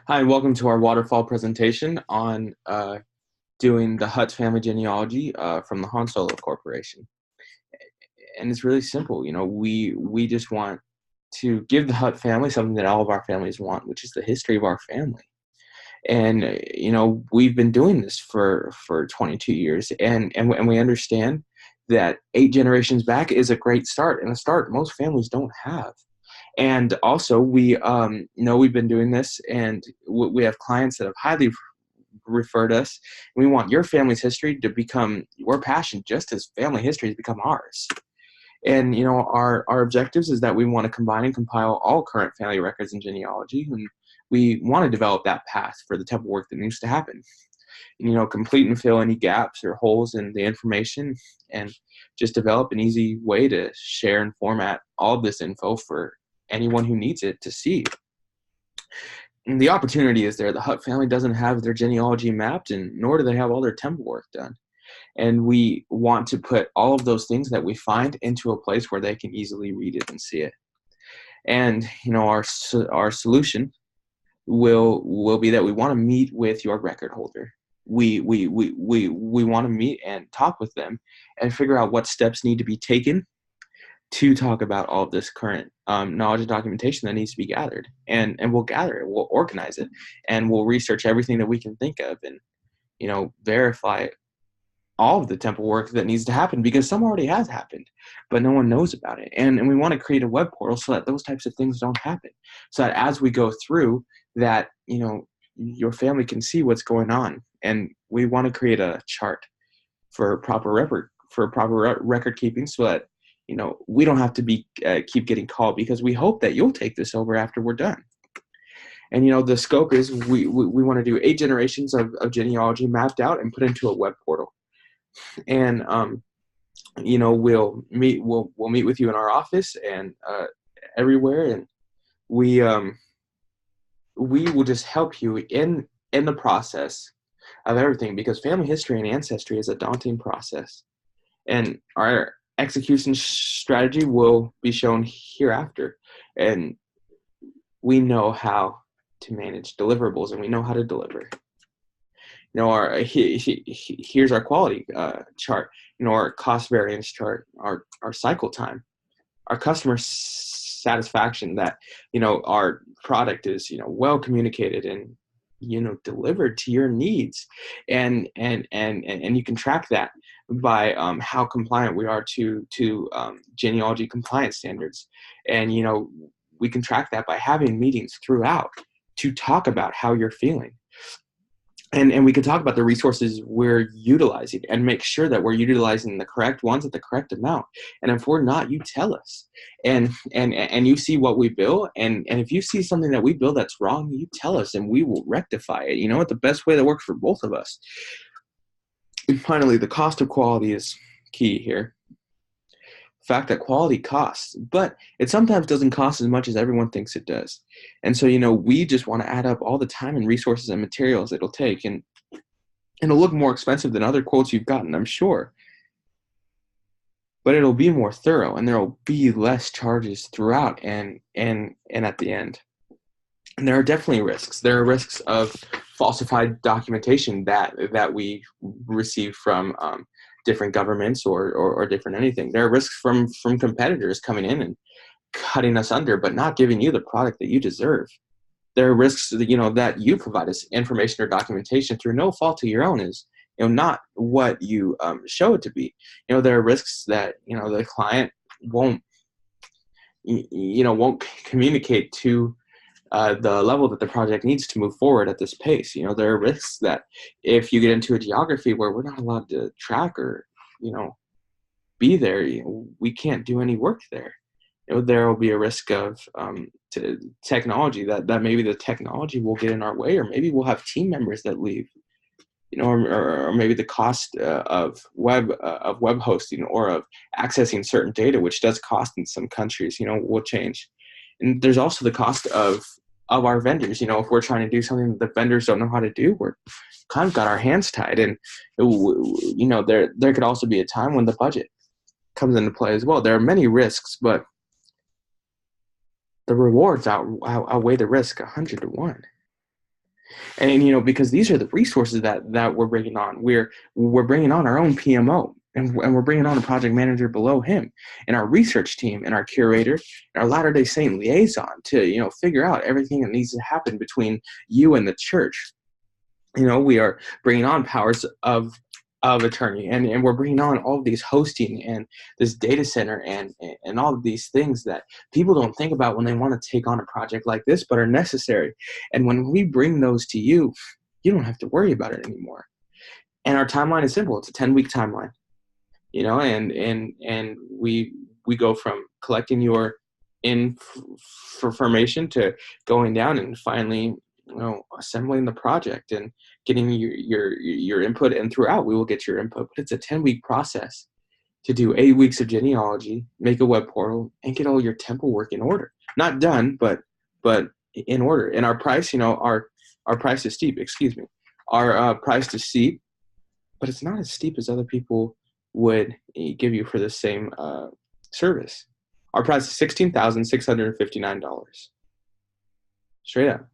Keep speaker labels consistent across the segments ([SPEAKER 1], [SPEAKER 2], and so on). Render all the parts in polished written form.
[SPEAKER 1] Hi, and welcome to our waterfall presentation on doing the Hutt family genealogy from the Han Solo Corporation. And it's really simple. We just want to give the Hutt family something that all of our families want, which is the history of our family. And we've been doing this for 22 years, and we understand that 8 generations back is a great start, and a start most families don't have. And also, we know we've been doing this, and we have clients that have highly referred us. We want your family's history to become your passion, just as family history has become ours. And our objectives is that we want to combine and compile all current family records and genealogy, and we want to develop that path for the type of work that needs to happen. Complete and fill any gaps or holes in the information, and just develop an easy way to share and format all of this info for anyone who needs it to see. And the opportunity is there. The Hutt family doesn't have their genealogy mapped, and nor do they have all their temple work done. And we want to put all of those things that we find into a place where they can easily read it and see it. And our solution will be that we want to meet with your record holder. We want to meet and talk with them and figure out what steps need to be taken to talk about all of this current knowledge and documentation that needs to be gathered. And we'll gather it, we'll organize it, and we'll research everything that we can think of, and verify all of the temple work that needs to happen, because some already has happened, but no one knows about it. And we want to create a web portal so that those types of things don't happen. So that as we go through that, your family can see what's going on. And we want to create a chart for proper record keeping, so that we don't have to keep getting called, because we hope that you'll take this over after we're done. And the scope is we want to do 8 generations of genealogy mapped out and put into a web portal. And we'll meet with you in our office and everywhere, and we will just help you in the process of everything, because family history and ancestry is a daunting process, and our execution strategy will be shown hereafter. And we know how to manage deliverables, and we know how to deliver. Here's our quality chart, our cost variance chart, our cycle time, our customer satisfaction, that our product is well communicated and delivered to your needs, and you can track that by how compliant we are to genealogy compliance standards. And we can track that by having meetings throughout to talk about how you're feeling. And we can talk about the resources we're utilizing and make sure that we're utilizing the correct ones at the correct amount. And if we're not, you tell us. And you see what we build. And if you see something that we build that's wrong, you tell us, and we will rectify it. The best way that works for both of us. And finally, the cost of quality is key here. The fact that quality costs, but it sometimes doesn't cost as much as everyone thinks it does. And so, we just want to add up all the time and resources and materials it'll take, and it'll look more expensive than other quotes you've gotten, I'm sure, but it'll be more thorough, and there'll be less charges throughout and at the end. And there are definitely risks. There are risks of falsified documentation that we receive from different governments or different anything. There are risks from competitors coming in and cutting us under, but not giving you the product that you deserve. There are risks that you provide us information or documentation through no fault of your own, is not what you show it to be. There are risks that the client won't communicate to the level that the project needs to move forward at this pace. There are risks that if you get into a geography where we're not allowed to track or be there, we can't do any work there. There will be a risk of technology, that maybe the technology will get in our way, or maybe we'll have team members that leave, or maybe the cost of web hosting or of accessing certain data, which does cost in some countries, will change. And there's also the cost of our vendors. If we're trying to do something that the vendors don't know how to do, we're kind of got our hands tied. And there could also be a time when the budget comes into play as well. There are many risks, but the rewards outweigh the risk 100 to 1. And because these are the resources that we're bringing on. We're bringing on our own PMO, and we're bringing on a project manager below him, and our research team, and our curator, and our Latter-day Saint liaison to figure out everything that needs to happen between you and the church. We are bringing on powers of attorney, and we're bringing on all of these hosting and this data center and all of these things that people don't think about when they want to take on a project like this, but are necessary. And when we bring those to you, you don't have to worry about it anymore. And our timeline is simple. It's a 10-week timeline, and we go from collecting your information to going down and finally assembling the project and getting your input, and throughout we will get your input. But it's a 10-week process to do 8 weeks of genealogy, make a web portal, and get all your temple work in order. Not done, but in order. And our price, our price is steep. Excuse me, our price is steep, but it's not as steep as other people would give you for the same service. Our price is $16,659, straight up.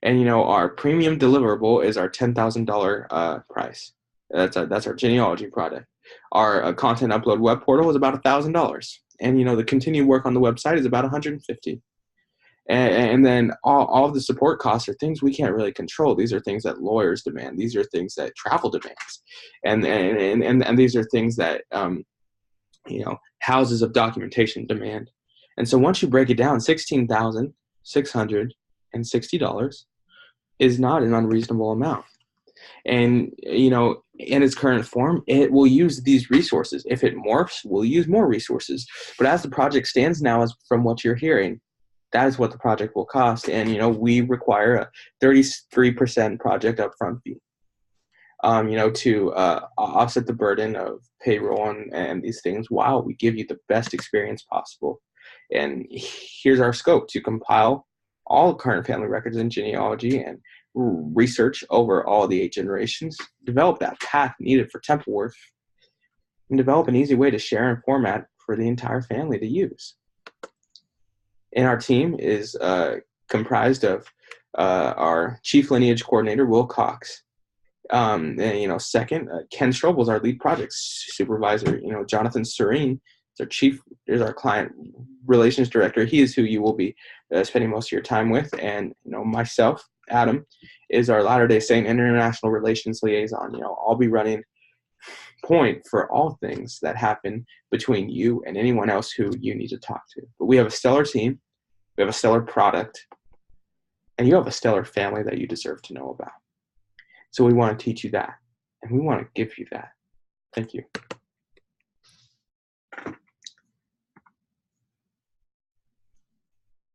[SPEAKER 1] And our premium deliverable is our $10,000 price. That's our genealogy product. Our content upload web portal is about $1,000, and the continued work on the website is about $150. And then all of the support costs are things we can't really control. These are things that lawyers demand. These are things that travel demands, and these are things that houses of documentation demand. And so once you break it down, $16,660 is not an unreasonable amount. And in its current form, it will use these resources. If it morphs, we'll use more resources. But as the project stands now, as from what you're hearing, that is what the project will cost. And we require a 33% project upfront fee. To offset the burden of payroll and these things while we give you the best experience possible. And here's our scope: to compile all current family records and genealogy and research over all the 8 generations, develop that path needed for temple work, and develop an easy way to share and format for the entire family to use. And our team is comprised of our chief lineage coordinator, Will Cox. And second, Ken Strobel is our lead project supervisor. Jonathan Serene is our client relations director. He is who you will be spending most of your time with. And myself, Adam, is our Latter-day Saint International Relations liaison. I'll be running point for all things that happen between you and anyone else who you need to talk to. But we have a stellar team, we have a stellar product, and you have a stellar family that you deserve to know about. So we want to teach you that, and we want to give you that. Thank you.